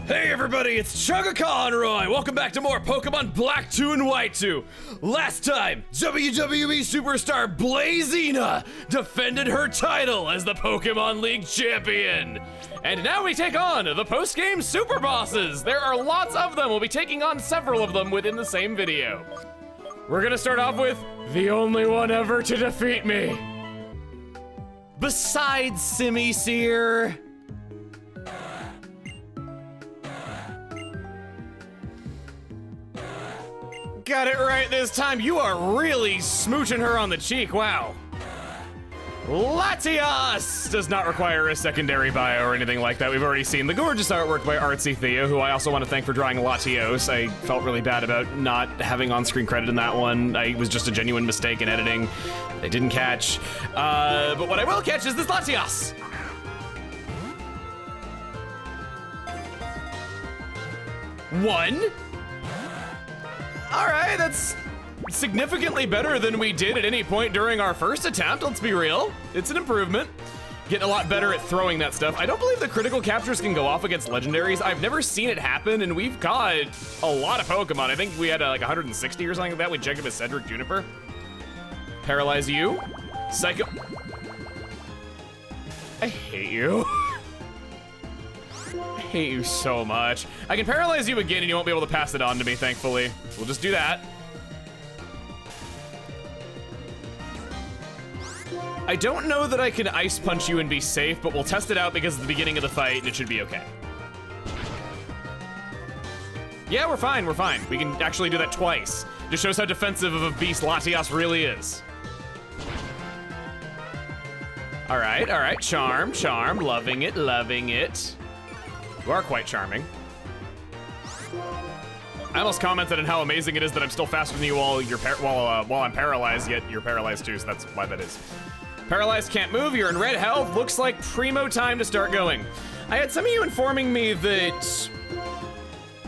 Hey everybody, it's Chugga Conroy! Welcome back to more Pokemon Black 2 and White 2. Last time, WWE superstar Blazina defended her title as the Pokemon League champion. And now we take on the post-game Superbosses. There are lots of them. We'll be taking on several of them within the same video. We're gonna start off with the only one ever to defeat me. Besides Simisear. Got it right this time. You are really smooching her on the cheek. Wow. Latias does not require a secondary bio or anything like that. We've already seen the gorgeous artwork by Artsy Theo, who I also want to thank for drawing Latios. I felt really bad about not having on-screen credit in that one. It was just a genuine mistake in editing. I didn't catch. But what I will catch is this Latias. One. All right, that's significantly better than we did at any point during our first attempt, let's be real. It's an improvement. Getting a lot better at throwing that stuff. I don't believe the critical captures can go off against legendaries. I've never seen it happen, and we've got a lot of Pokemon. I think we had like 160 or something like that with Jacob as Cedric Juniper. Paralyze you. Psycho. I hate you. I hate you so much. I can paralyze you again and you won't be able to pass it on to me, thankfully. We'll just do that. I don't know that I can ice punch you and be safe, but we'll test it out because it's the beginning of the fight and it should be okay. Yeah, we're fine, we're fine. We can actually do that twice. Just shows how defensive of a beast Latias really is. All right, charm, loving it, loving it. You are quite charming. I almost commented on how amazing it is that I'm still faster than you while I'm paralyzed, yet you're paralyzed too, so that's why that is. Paralyzed, can't move, you're in red health. Looks like primo time to start going. I had some of you informing me that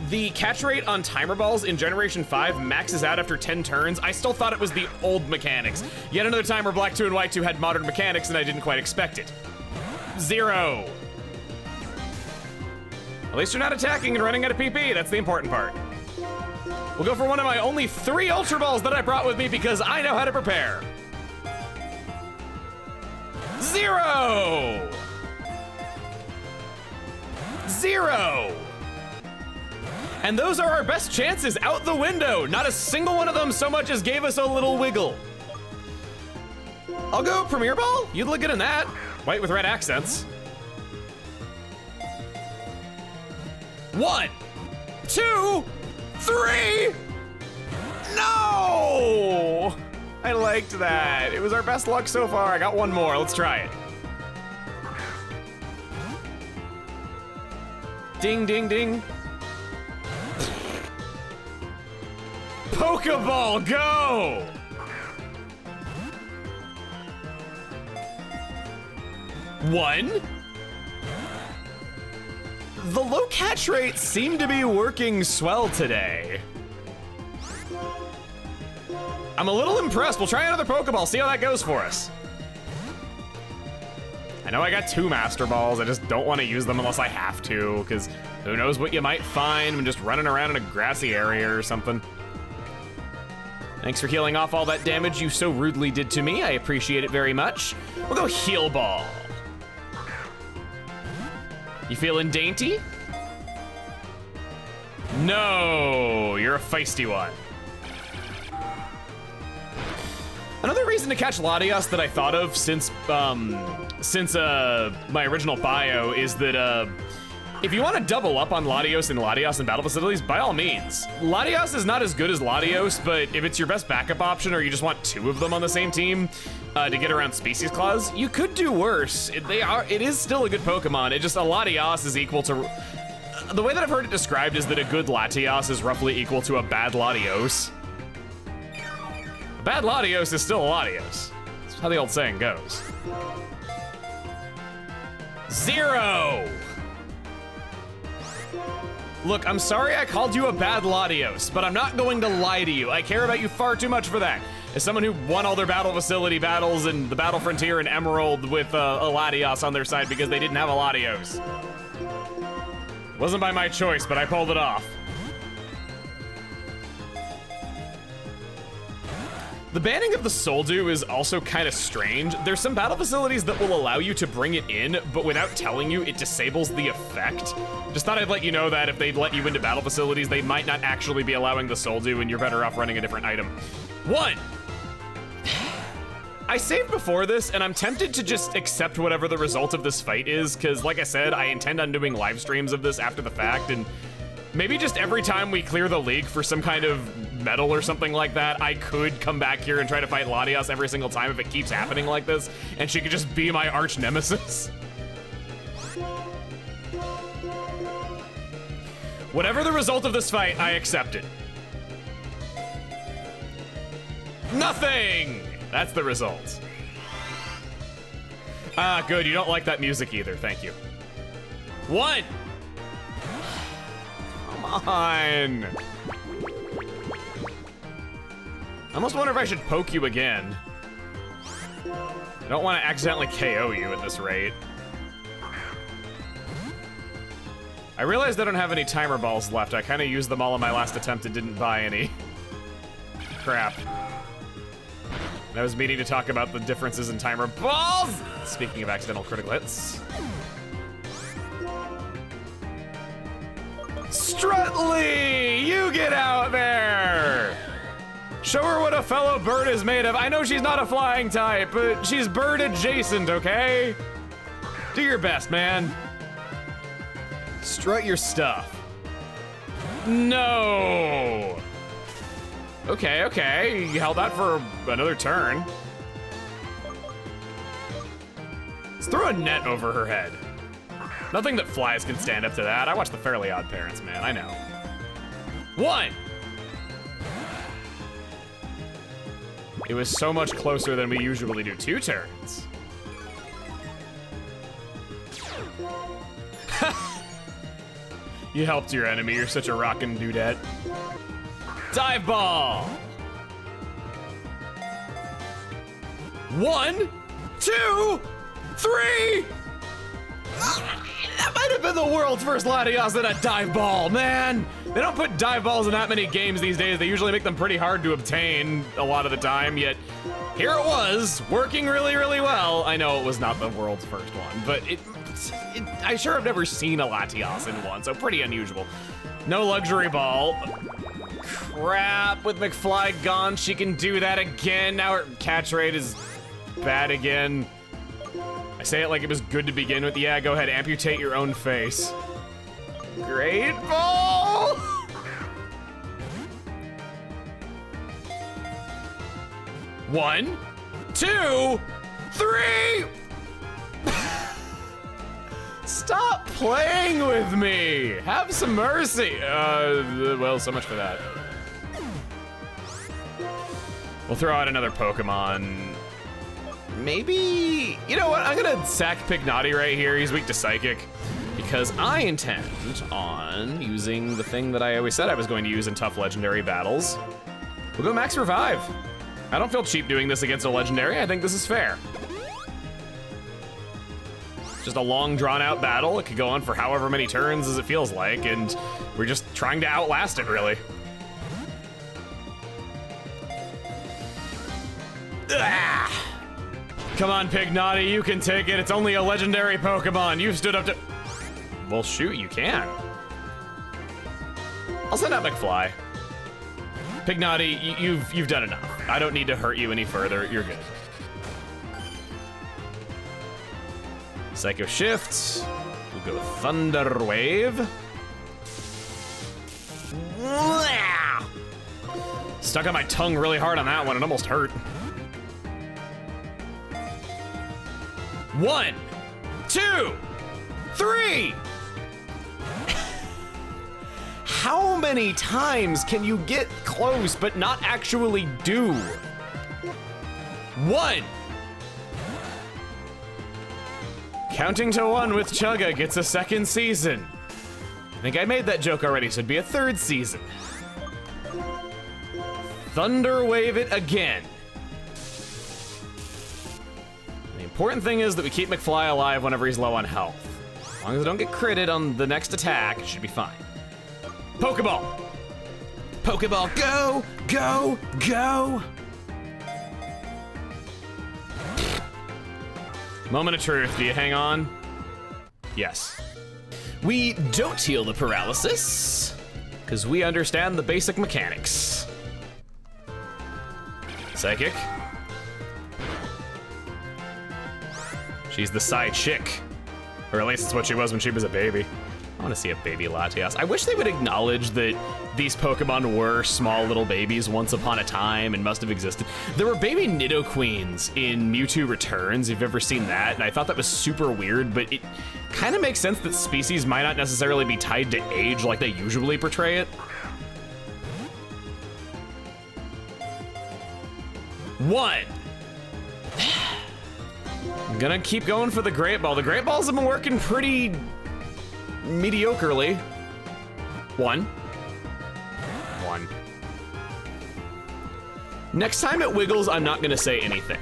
the catch rate on timer balls in Generation 5 maxes out after 10 turns. I still thought it was the old mechanics. Yet another time where Black 2 and White 2 had modern mechanics and I didn't quite expect it. 0. At least you're not attacking and running out of PP, that's the important part. We'll go for one of my only 3 Ultra Balls that I brought with me because I know how to prepare. 0! 0! And those are our best chances out the window. Not a single one of them so much as gave us a little wiggle. I'll go Premier Ball. You'd look good in that. White with red accents. 1, 2, 3. No! I liked that. It was our best luck so far. I got one more. Let's try it. Ding, ding, ding. Pokeball, go! One. The low catch rates seem to be working swell today. I'm a little impressed. We'll try another Pokeball, see how that goes for us. I know I got 2 Master Balls. I just don't want to use them unless I have to, because who knows what you might find when just running around in a grassy area or something. Thanks for healing off all that damage you so rudely did to me. I appreciate it very much. We'll go Heal Ball. You feeling dainty? No, you're a feisty one. Another reason to catch Latias that I thought of since my original bio is that if you want to double up on Latios and Latias in battle facilities, by all means. Latias is not as good as Latios, but if it's your best backup option or you just want 2 of them on the same team to get around Species Clause, you could do worse. It is still a good Pokemon. It just, a Latias is equal to... The way that I've heard it described is that a good Latias is roughly equal to a bad Latios. A bad Latios is still a Latios. That's how the old saying goes. 0! Look, I'm sorry I called you a bad Latios, but I'm not going to lie to you. I care about you far too much for that. As someone who won all their battle facility battles in the Battle Frontier and Emerald with a Latios on their side because they didn't have a Latios. Wasn't by my choice, but I pulled it off. The banning of the Soul Dew is also kind of strange. There's some battle facilities that will allow you to bring it in, but without telling you, it disables the effect. Just thought I'd let you know that if they'd let you into battle facilities, they might not actually be allowing the Soul Dew, and you're better off running a different item. 1. I saved before this, and I'm tempted to just accept whatever the result of this fight is, because like I said, I intend on doing live streams of this after the fact, and maybe just every time we clear the league for some kind of medal or something like that, I could come back here and try to fight Latios every single time if it keeps happening like this, and she could just be my arch nemesis. Whatever the result of this fight, I accept it. Nothing! That's the result. Ah, good, you don't like that music either, thank you. 1! Come on! I almost wonder if I should poke you again. I don't want to accidentally KO you at this rate. I realized I don't have any timer balls left. I kind of used them all in my last attempt and didn't buy any. Crap. I was meaning to talk about the differences in timer balls! Speaking of accidental critical hits. Strutley! You get out there! Show her what a fellow bird is made of. I know she's not a flying type, but she's bird adjacent, okay? Do your best, man. Strut your stuff. No! Okay, okay, you held that for another turn. Let's throw a net over her head. Nothing that flies can stand up to that. I watch the Fairly Odd Parents, man, I know. 1! It was so much closer than we usually do. 2 turns. You helped your enemy, you're such a rockin' dudette. Dive ball! 1, 2, 3! That might have been the world's first Latios in a dive ball, man! They don't put dive balls in that many games these days. They usually make them pretty hard to obtain a lot of the time, yet here it was, working really, really well. I know it was not the world's first one, but I sure have never seen a Latios in one, so pretty unusual. No luxury ball. Crap, with McFly gone, she can do that again. Now her catch rate is bad again. I say it like it was good to begin with. Yeah, go ahead, amputate your own face. Great ball! 1, 2, 3! Stop playing with me! Have some mercy! Well, so much for that. We'll throw out another Pokemon. Maybe, you know what? I'm gonna sack Pignati right here. He's weak to Psychic. Because I intend on using the thing that I always said I was going to use in tough legendary battles. We'll go Max Revive. I don't feel cheap doing this against a legendary. I think this is fair. Just a long, drawn-out battle. It could go on for however many turns as it feels like, and we're just trying to outlast it, really. Ah! Come on, Pignati, you can take it. It's only a legendary Pokemon. You've stood up to... Well, shoot, you can. I'll send out McFly. Pignati, you've done enough. I don't need to hurt you any further. You're good. Psycho Shift. We'll go Thunder Wave. Stuck on my tongue really hard on that one. It almost hurt. 1, 2, 3! How many times can you get close but not actually do? 1! Counting to 1 with Chugga gets a 2nd season. I think I made that joke already, so it'd be a 3rd season. Thunder Wave it again. The important thing is that we keep McFly alive whenever he's low on health. long as I don't get critted on the next attack, it should be fine. Pokeball! Pokeball, go, go, go! Moment of truth, do you hang on? Yes. We don't heal the paralysis, because we understand the basic mechanics. Psychic. She's the side chick. Or at least it's what she was when she was a baby. I want to see a baby Latias. I wish they would acknowledge that these Pokemon were small little babies once upon a time and must have existed. There were baby Nidoqueens in Mewtwo Returns, if you've ever seen that, and I thought that was super weird, but it kind of makes sense that species might not necessarily be tied to age like they usually portray it. One. I'm gonna keep going for the Great Ball. The Great Balls have been working pretty mediocrely. One. Next time it wiggles, I'm not gonna say anything.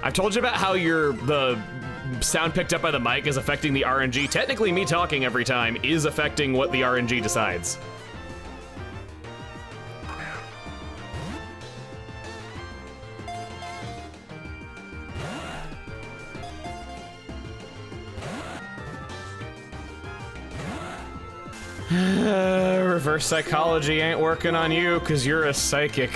I've told you about how the sound picked up by the mic is affecting the RNG. Technically, me talking every time is affecting what the RNG decides. Reverse psychology ain't working on you because you're a psychic.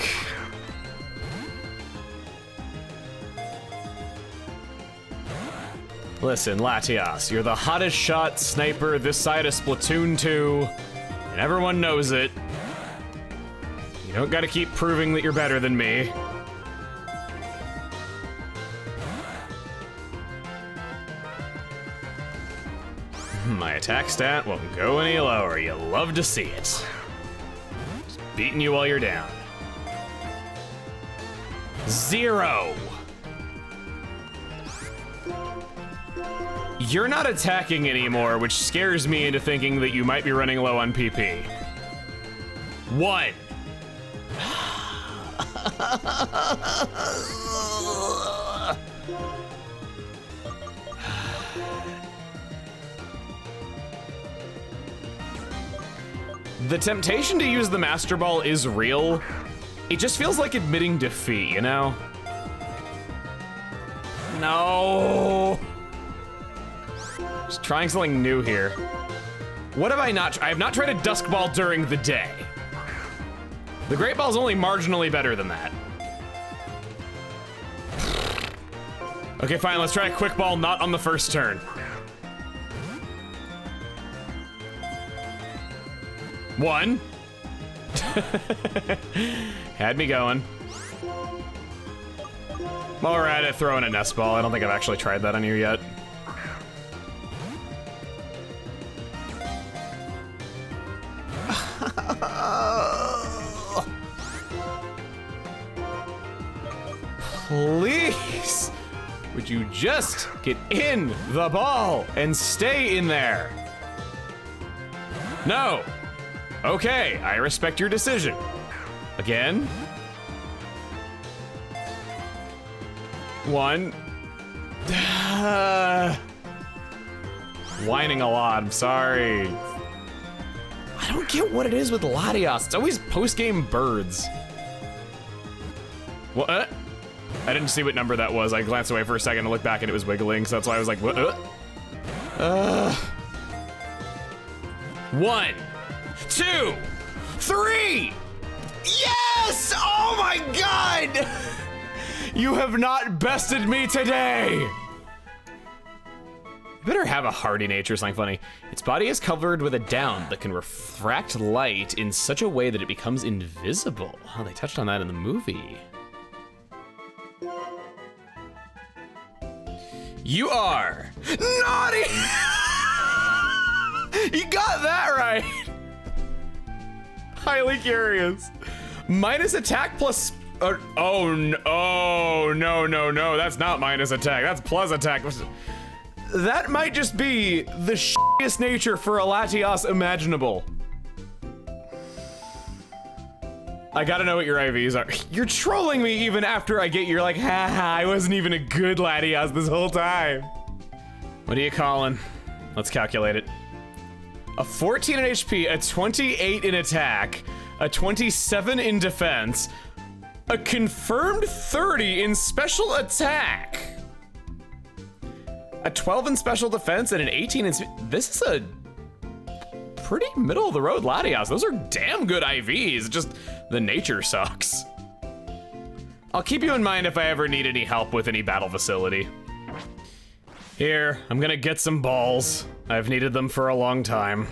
Listen, Latias, you're the hottest shot sniper this side of Splatoon 2, and everyone knows it. You don't gotta keep proving that you're better than me. My attack stat won't go any lower. You love to see it. Just beating you while you're down. 0. You're not attacking anymore, which scares me into thinking that you might be running low on PP. 1. The temptation to use the Master Ball is real. It just feels like admitting defeat, you know? No. Just trying something new here. What have I not I have not tried a Dusk Ball during the day. The Great Ball's only marginally better than that. Okay, fine, let's try a Quick Ball not on the first turn. 1. Had me going. While we're at it, throwing a Nest Ball. I don't think I've actually tried that on you yet. Please, would you just get in the ball and stay in there? No. Okay, I respect your decision. Again. 1. Whining a lot, I'm sorry. I don't get what it is with Latias. It's always post-game birds. What? I didn't see what number that was. I glanced away for a second to look back and it was wiggling, so that's why I was like, what? 1, 2, 3! Yes! Oh my god! You have not bested me today! You better have a hardy nature or something funny. Its body is covered with a down that can refract light in such a way that it becomes invisible. Oh, they touched on that in the movie. You are naughty! You got that right! Highly curious. Minus attack plus... oh, no. That's not minus attack. That's plus attack. That might just be the shittiest nature for a Latias imaginable. I gotta know what your IVs are. You're trolling me even after I get your like, haha, I wasn't even a good Latias this whole time. What are you calling? Let's calculate it. A 14 in HP, a 28 in attack, a 27 in defense, a confirmed 30 in special attack, a 12 in special defense, and an 18 in... This is a pretty middle of the road Latias. Those are damn good IVs, just the nature sucks. I'll keep you in mind if I ever need any help with any battle facility. Here, I'm gonna get some balls. I've needed them for a long time.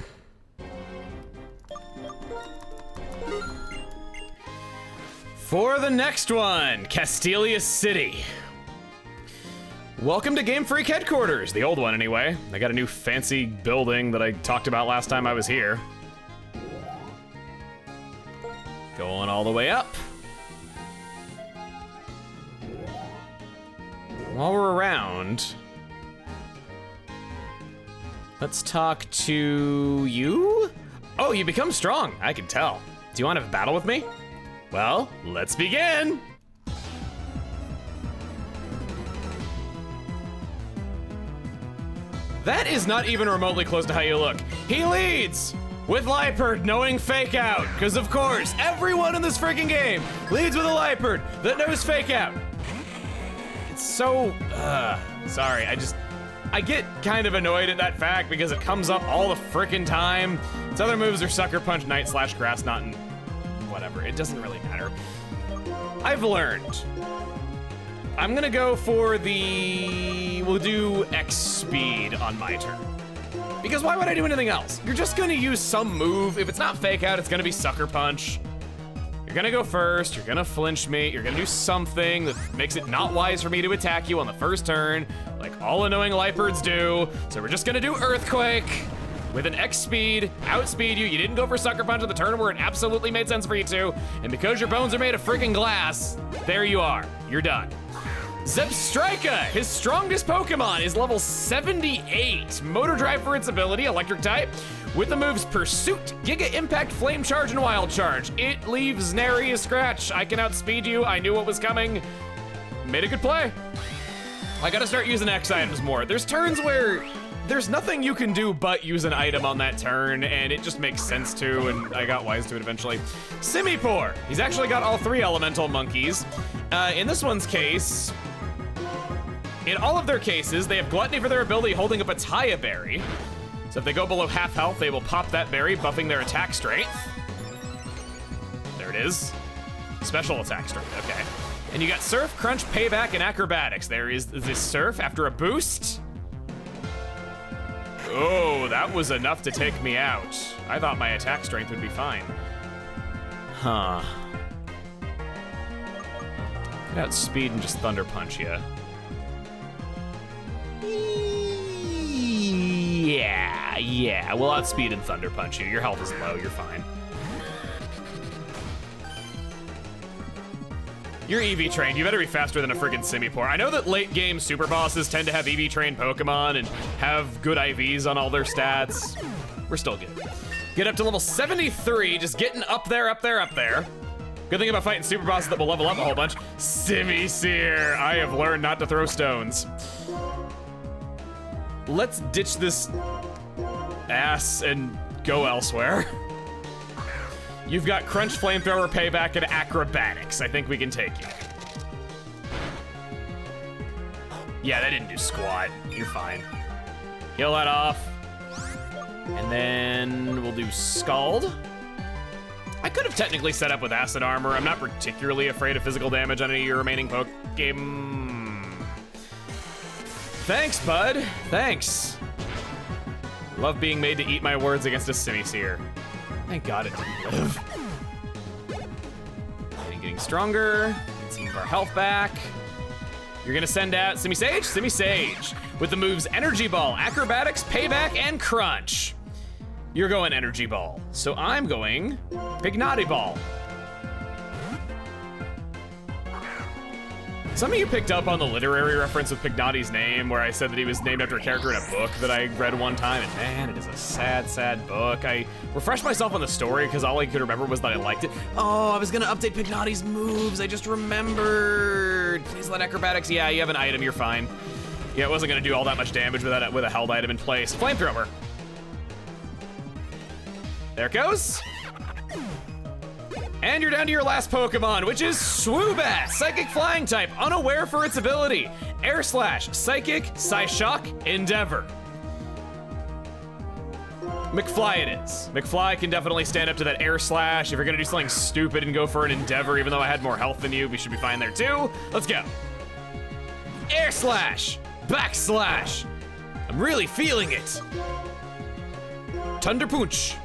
For the next one, Castelia City. Welcome to Game Freak headquarters, the old one anyway. They got a new fancy building that I talked about last time I was here. Going all the way up. While we're around, let's talk to you. Oh, you become strong, I can tell. Do you want to have a battle with me? Well, let's begin. That is not even remotely close to how you look. He leads with Liepard knowing Fake Out, because of course, everyone in this freaking game leads with a Liepard that knows Fake Out. It's so, sorry, I get kind of annoyed at that fact because it comes up all the frickin' time. Its other moves are Sucker Punch, Night Slash, Grass Knot, and whatever. It doesn't really matter. I've learned. I'm gonna go for we'll do X speed on my turn. Because why would I do anything else? You're just gonna use some move. If it's not Fake Out, it's gonna be Sucker Punch. You're gonna go first, you're gonna flinch me, you're gonna do something that makes it not wise for me to attack you on the first turn, like all annoying Liepards do. So we're just gonna do Earthquake with an X speed, outspeed you. You didn't go for Sucker Punch on the turn where it absolutely made sense for you to, and because your bones are made of freaking glass, there you are, you're done. Zebstrika, his strongest Pokemon, is level 78. Motor Drive for its ability, Electric type, with the moves Pursuit, Giga Impact, Flame Charge, and Wild Charge. It leaves nary a scratch. I can outspeed you. I knew what was coming. Made a good play. I gotta start using X items more. There's turns where there's nothing you can do but use an item on that turn, and it just makes sense to, and I got wise to it eventually. Simipour, he's actually got all 3 elemental monkeys. In this one's case, in all of their cases, they have Gluttony for their ability holding up a Taya Berry. So if they go below half health, they will pop that berry, buffing their attack strength. There it is. Special attack strength, okay. And you got Surf, Crunch, Payback, and Acrobatics. There is this Surf after a boost. Oh, that was enough to take me out. I thought my attack strength would be fine. Huh. Get outspeed and just Thunder Punch you. Yeah, we'll outspeed and Thunder Punch you. Your health is low, you're fine. You're EV trained, you better be faster than a friggin' Simipour. I know that late game Superbosses tend to have EV trained Pokemon and have good IVs on all their stats. We're still good. Get up to level 73, just getting up there. Good thing about fighting Superbosses that will level up a whole bunch. Simisear, I have learned not to throw stones. Let's ditch this ass and go elsewhere. You've got Crunch, Flamethrower, Payback, and Acrobatics. I think we can take you. Yeah, that didn't do squat. You're fine. Heal that off. And then we'll do Scald. I could have technically set up with Acid Armor. I'm not particularly afraid of physical damage on any of your remaining Pokemon. Thanks, bud. Thanks. Love being made to eat my words against a Simisear. Thank God it didn't live. And getting stronger. Get some of our health back. You're gonna send out Simisage? Simisage. With the moves Energy Ball, Acrobatics, Payback, and Crunch. You're going Energy Ball. So I'm going Big Naughty Ball. Some of you picked up on the literary reference with Pignotti's name, where I said that he was named after a character in a book that I read one time, and man, it is a sad, sad book. I refreshed myself on the story because all I could remember was that I liked it. Oh, I was gonna update Pignotti's moves, I just remembered. Please let Acrobatics, yeah, you have an item, you're fine. Yeah, it wasn't gonna do all that much damage with a held item in place. Flamethrower. There it goes. And you're down to your last Pokemon, which is Swoobat, Psychic Flying type, unaware for its ability. Air Slash, Psychic, Psyshock, Endeavor. McFly it is. McFly can definitely stand up to that Air Slash. If you're gonna do something stupid and go for an Endeavor, even though I had more health than you, we should be fine there too. Let's go. Air Slash, Backslash. I'm really feeling it. Thunder Punch.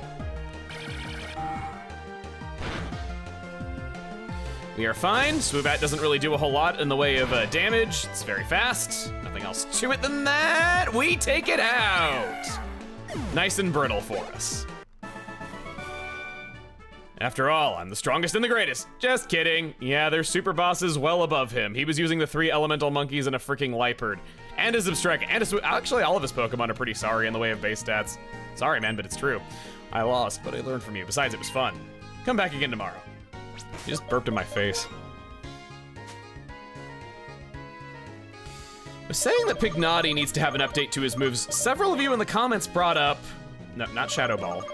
We are fine. Swoobat doesn't really do a whole lot in the way of damage. It's very fast. Nothing else to it than that. We take it out. Nice and brittle for us. After all, I'm the strongest and the greatest. Just kidding. Yeah, there's Superbosses well above him. He was using the 3 elemental monkeys and a freaking Liepard. And a Zebstrika, and actually all of his Pokemon are pretty sorry in the way of base stats. Sorry, man, but it's true. I lost, but I learned from you. Besides, it was fun. Come back again tomorrow. You just burped in my face. I was saying that Pignati needs to have an update to his moves. Several of you in the comments brought up, no, not Shadow Ball,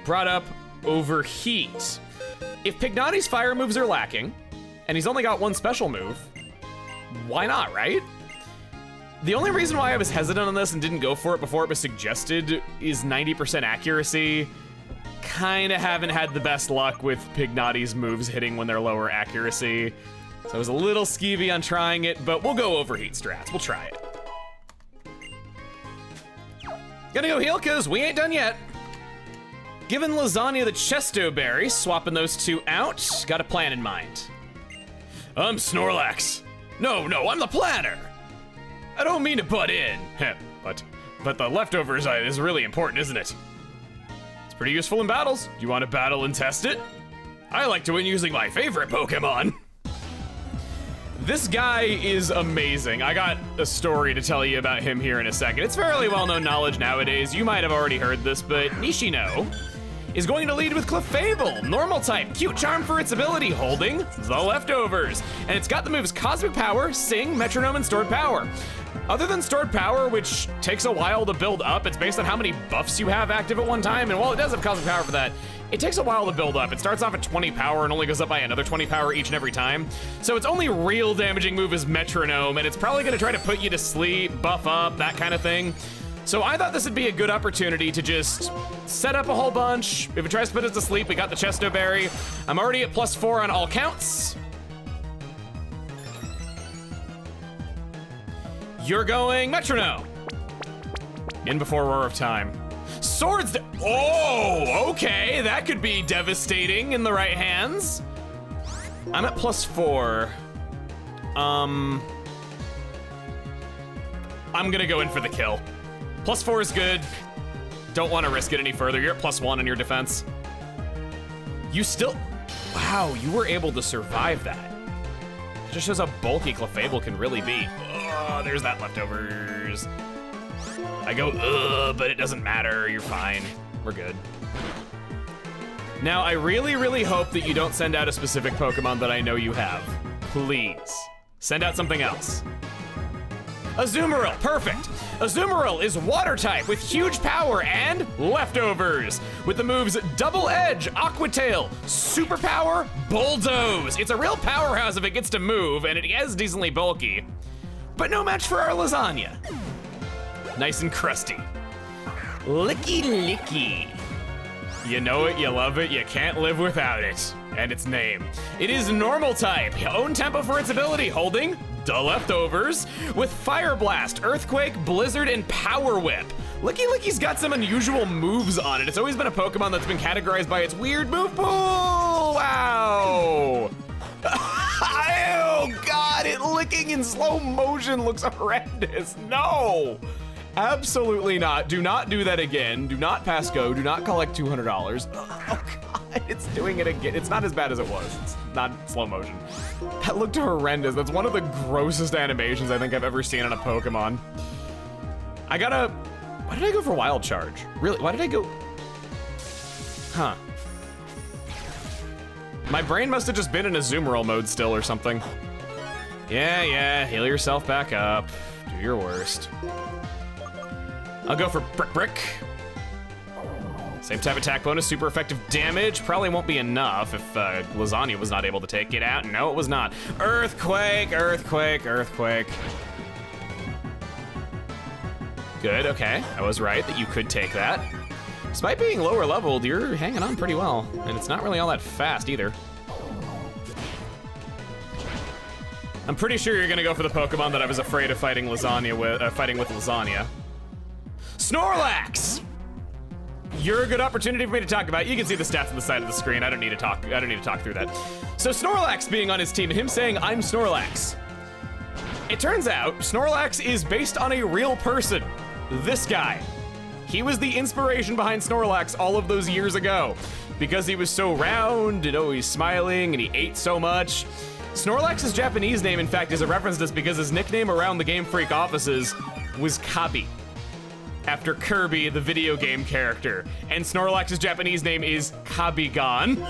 brought up Overheat. If Pignati's fire moves are lacking, and he's only got 1 special move, why not, right? The only reason why I was hesitant on this and didn't go for it before it was suggested is 90% accuracy. Kinda haven't had the best luck with Pignati's moves hitting when they're lower accuracy. So I was a little skeevy on trying it, but we'll go Overheat strats. We'll try it. Gonna go heal, cause we ain't done yet. Giving Lasagna the Chesto Berry, swapping those 2 out. Got a plan in mind. I'm Snorlax. No, I'm the planner. I don't mean to butt in. but the leftovers is really important, isn't it? It's pretty useful in battles. Do you want to battle and test it? I like to win using my favorite Pokemon. This guy is amazing. I got a story to tell you about him here in a second. It's fairly well-known knowledge nowadays. You might have already heard this, but Nishino is going to lead with Clefable, normal type, cute charm for its ability, holding the leftovers. And it's got the moves Cosmic Power, Sing, Metronome, and Stored Power. Other than Stored Power, which takes a while to build up, it's based on how many buffs you have active at one time, and while it does have Cosmic Power for that, it takes a while to build up. It starts off at 20 power and only goes up by another 20 power each and every time. So its only real damaging move is Metronome, and it's probably gonna try to put you to sleep, buff up, that kind of thing. So I thought this would be a good opportunity to just set up a whole bunch. If it tries to put us to sleep, we got the Chesto Berry. I'm already at +4 on all counts. You're going Metronome. In before Roar of Time. Swords, oh, okay, that could be devastating in the right hands. I'm at +4. I'm gonna go in for the kill. +4 is good. Don't want to risk it any further. You're at +1 in your defense. You still, wow, you were able to survive that. It just shows how bulky Clefable can really be. Oh, there's that leftovers. I go, ugh, but it doesn't matter. You're fine. We're good. Now, I really, really hope that you don't send out a specific Pokemon that I know you have. Please. Send out something else. Azumarill, perfect. Azumarill is water type with huge power and leftovers. With the moves Double Edge, Aqua Tail, Super Power, Bulldoze. It's a real powerhouse if it gets to move, and it is decently bulky. But no match for our Lasagna. Nice and crusty. Licky Licky. You know it, you love it, you can't live without it. And its name. It is normal type, own tempo for its ability, holding the leftovers with Fire Blast, Earthquake, Blizzard, and Power Whip. Licky Licky's got some unusual moves on it. It's always been a Pokemon that's been categorized by its weird move pool. Wow. Oh God, it licking in slow motion looks horrendous. No. Absolutely not. Do not do that again. Do not pass go. Do not collect $200. Oh God, it's doing it again. It's not as bad as it was. It's not slow motion. That looked horrendous. That's one of the grossest animations I think I've ever seen on a Pokemon. I gotta, why did I go for Wild Charge? Really, why did I go? Huh. My brain must have just been in Azumarill mode still or something. Yeah, heal yourself back up. Do your worst. I'll go for Brick. Same type attack bonus, super effective damage. Probably won't be enough if Lasagna was not able to take it out. No, it was not. Earthquake. Good, okay. I was right that you could take that. Despite being lower leveled, you're hanging on pretty well. And it's not really all that fast either. I'm pretty sure you're gonna go for the Pokemon that I was afraid of fighting with Lasagna. Snorlax! You're a good opportunity for me to talk about. You can see the stats on the side of the screen. I don't need to talk through that. So Snorlax being on his team and him saying, I'm Snorlax. It turns out Snorlax is based on a real person. This guy. He was the inspiration behind Snorlax all of those years ago. Because he was so round and always smiling and he ate so much. Snorlax's Japanese name, in fact, is a reference to this because his nickname around the Game Freak offices was Kabi, after Kirby, the video game character. And Snorlax's Japanese name is Kabigon.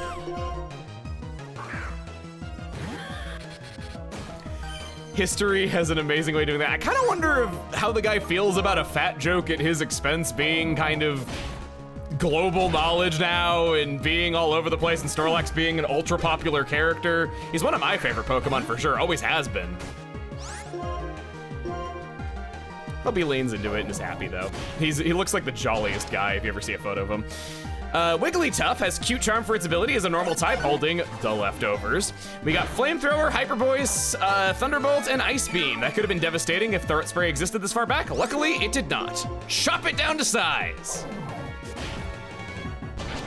History has an amazing way of doing that. I kind of wonder how the guy feels about a fat joke at his expense being kind of global knowledge now and being all over the place, and Snorlax being an ultra popular character. He's one of my favorite Pokemon for sure, always has been. Hope he leans into it and is happy though. He looks like the jolliest guy if you ever see a photo of him. Wigglytuff has Cute Charm for its ability as a normal type, holding the leftovers. We got Flamethrower, Hyper Voice, Thunderbolt, and Ice Beam. That could have been devastating if Throat Spray existed this far back. Luckily, it did not. Chop it down to size.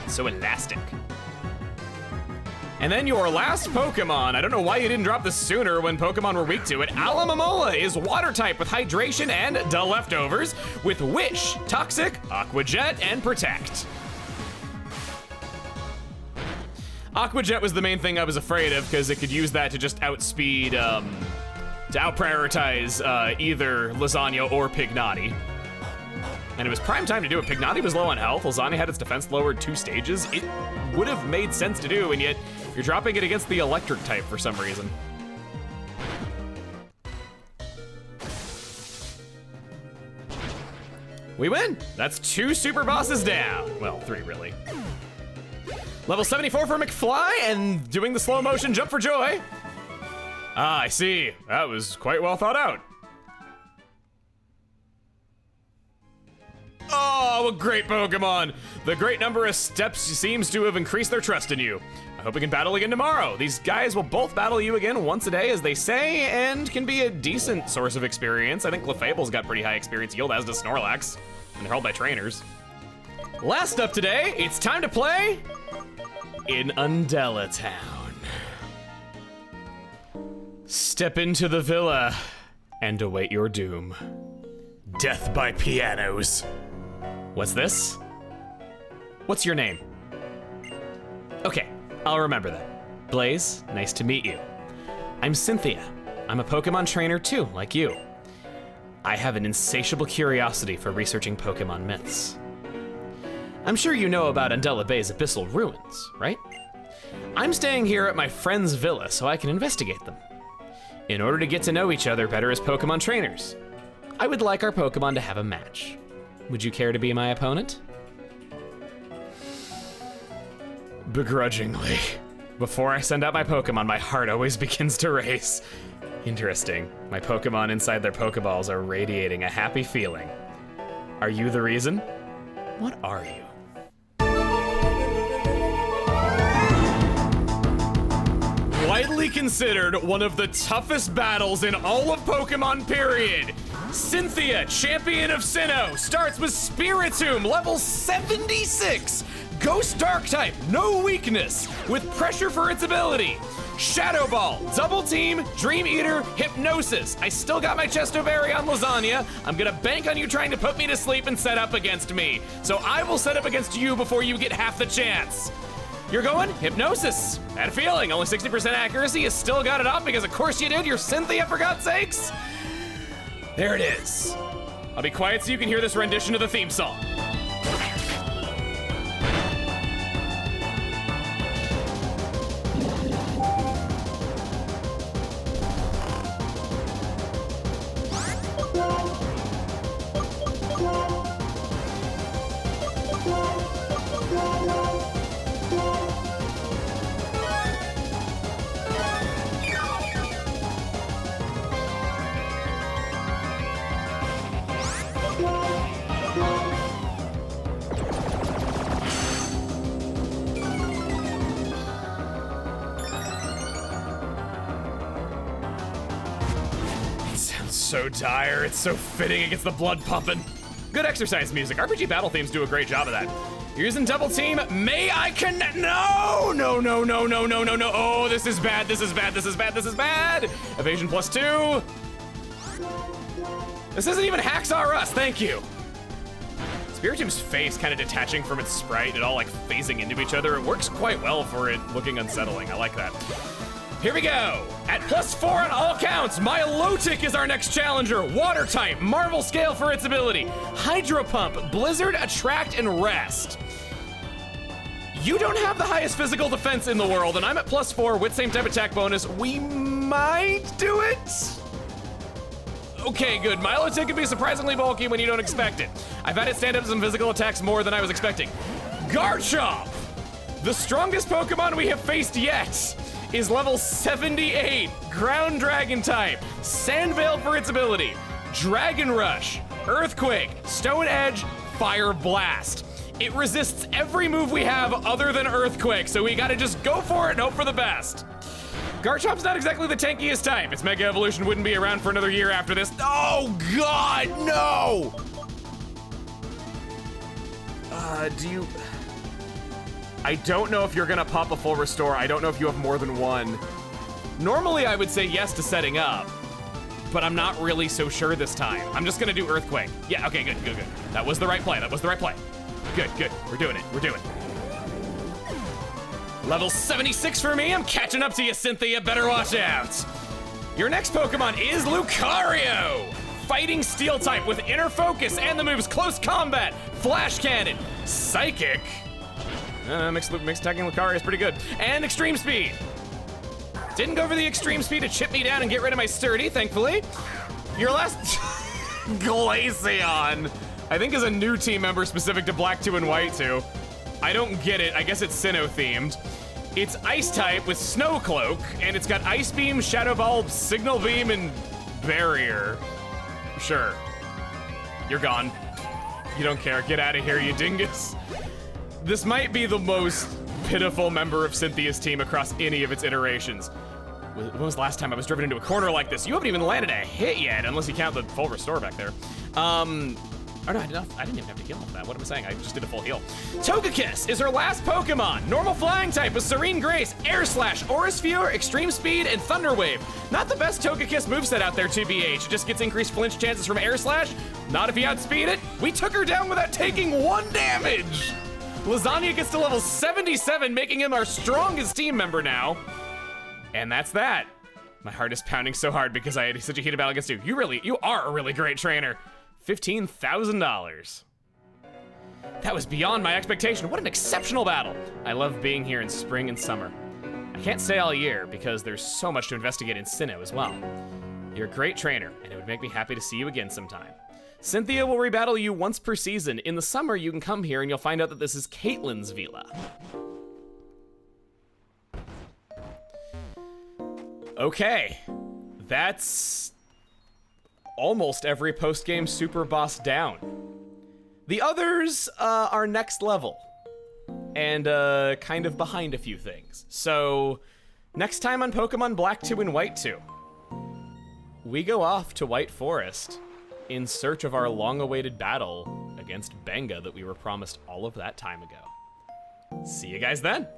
So elastic. And then your last Pokemon, I don't know why you didn't drop this sooner when Pokemon were weak to it. Alomomola is water type with Hydration and the leftovers with Wish, Toxic, Aqua Jet, and Protect. Aqua Jet was the main thing I was afraid of because it could use that to just outspeed, to out-prioritize either Lasagna or Pignati. And it was prime time to do it. Pignati was low on health. Lasagna had its defense lowered 2 stages. It would have made sense to do, and yet you're dropping it against the electric type for some reason. We win. That's 2 super bosses down. Well, 3 really. Level 74 for McFly and doing the slow motion jump for joy. Ah, I see. That was quite well thought out. Oh, a great Pokemon. The great number of steps seems to have increased their trust in you. I hope we can battle again tomorrow. These guys will both battle you again once a day, as they say, and can be a decent source of experience. I think Clefable's got pretty high experience yield, as does Snorlax, and they're held by trainers. Last up today, it's time to play in Undella Town. Step into the villa and await your doom. Death by pianos. What's this? What's your name? Okay, I'll remember that. Blaze, nice to meet you. I'm Cynthia. I'm a Pokemon trainer too, like you. I have an insatiable curiosity for researching Pokemon myths. I'm sure you know about Undella Bay's abyssal ruins, right? I'm staying here at my friend's villa so I can investigate them. In order to get to know each other better as Pokemon trainers, I would like our Pokemon to have a match. Would you care to be my opponent? Begrudgingly. Before I send out my Pokemon, my heart always begins to race. Interesting. My Pokemon inside their Pokeballs are radiating a happy feeling. Are you the reason? What are you? Widely considered one of the toughest battles in all of Pokemon, period. Cynthia, champion of Sinnoh, starts with Spiritomb, level 76. Ghost Dark type, no weakness, with pressure for its ability. Shadow Ball, Double Team, Dream Eater, Hypnosis. I still got my Chesto Berry on Lasagna. I'm gonna bank on you trying to put me to sleep and set up against me. So I will set up against you before you get half the chance. You're going Hypnosis. Bad feeling, only 60% accuracy. You still got it up because of course you did. You're Cynthia, for God's sakes. There it is. I'll be quiet so you can hear this rendition of the theme song. so dire. It's so fitting. It gets the blood pumping. Good exercise music. RPG battle themes do a great job of that. You're using double team. May I connect? No, no, no, no, no, no, no, no. Oh, this is bad. This is bad. This is bad. This is bad. Evasion +2. This isn't even Hacksaw Us. Thank you. Spiritom's face kind of detaching from its sprite and all like phasing into each other. It works quite well for it looking unsettling. I like that. Here we go. At +4 on all counts, Milotic is our next challenger. Water type, Marvel scale for its ability. Hydro Pump, Blizzard, Attract, and Rest. You don't have the highest physical defense in the world, and I'm at +4 with same type attack bonus. We might do it. Okay, good. Milotic can be surprisingly bulky when you don't expect it. I've had it stand up to some physical attacks more than I was expecting. Garchomp, the strongest Pokemon we have faced yet, is level 78, Ground Dragon type, Sandveil for its ability, Dragon Rush, Earthquake, Stone Edge, Fire Blast. It resists every move we have other than Earthquake, so we gotta just go for it and hope for the best. Garchomp's not exactly the tankiest type. Its Mega Evolution wouldn't be around for another year after this. Oh God, no! I don't know if you're gonna pop a full restore. I don't know if you have more than one. Normally I would say yes to setting up, but I'm not really so sure this time. I'm just gonna do Earthquake. Yeah, okay, good, good, good. That was the right play, that was the right play. Good, good, we're doing it, we're doing it. Level 76 for me, I'm catching up to you, Cynthia, better watch out. Your next Pokemon is Lucario. Fighting Steel type with Inner Focus and the moves Close Combat, Flash Cannon, Psychic, mixed attacking Lucario is pretty good. And Extreme Speed. Didn't go for the Extreme Speed to chip me down and get rid of my Sturdy, thankfully. Your last Glaceon, I think is a new team member specific to Black 2 and White 2. I don't get it, I guess it's Sinnoh themed. It's Ice type with Snow Cloak, and it's got Ice Beam, Shadow Ball, Signal Beam, and Barrier. Sure, you're gone. You don't care, get out of here, you dingus. This might be the most pitiful member of Cynthia's team across any of its iterations. When was the last time I was driven into a corner like this? You haven't even landed a hit yet, unless you count the full restore back there. Oh no, I didn't even have to heal off that. What am I saying? I just did a full heal. Togekiss is her last Pokemon. Normal flying type with Serene Grace, Air Slash, Aura Sphere, Extreme Speed, and Thunder Wave. Not the best Togekiss moveset out there, TBH. It just gets increased flinch chances from Air Slash. Not if you outspeed it. We took her down without taking 1 damage. Lasagna gets to level 77, making him our strongest team member now. And that's that. My heart is pounding so hard because I had such a heated battle against you. You are a really great trainer. $15,000. That was beyond my expectation. What an exceptional battle. I love being here in spring and summer. I can't stay all year because there's so much to investigate in Sinnoh as well. You're a great trainer, and it would make me happy to see you again sometime. Cynthia will rebattle you once per season. In the summer, you can come here and you'll find out that this is Caitlin's villa. Okay, that's almost every post-game Superboss down. The others are next level and kind of behind a few things. So next time on Pokemon Black 2 and White 2, we go off to White Forest in search of our long-awaited battle against Benga that we were promised all of that time ago. See you guys then.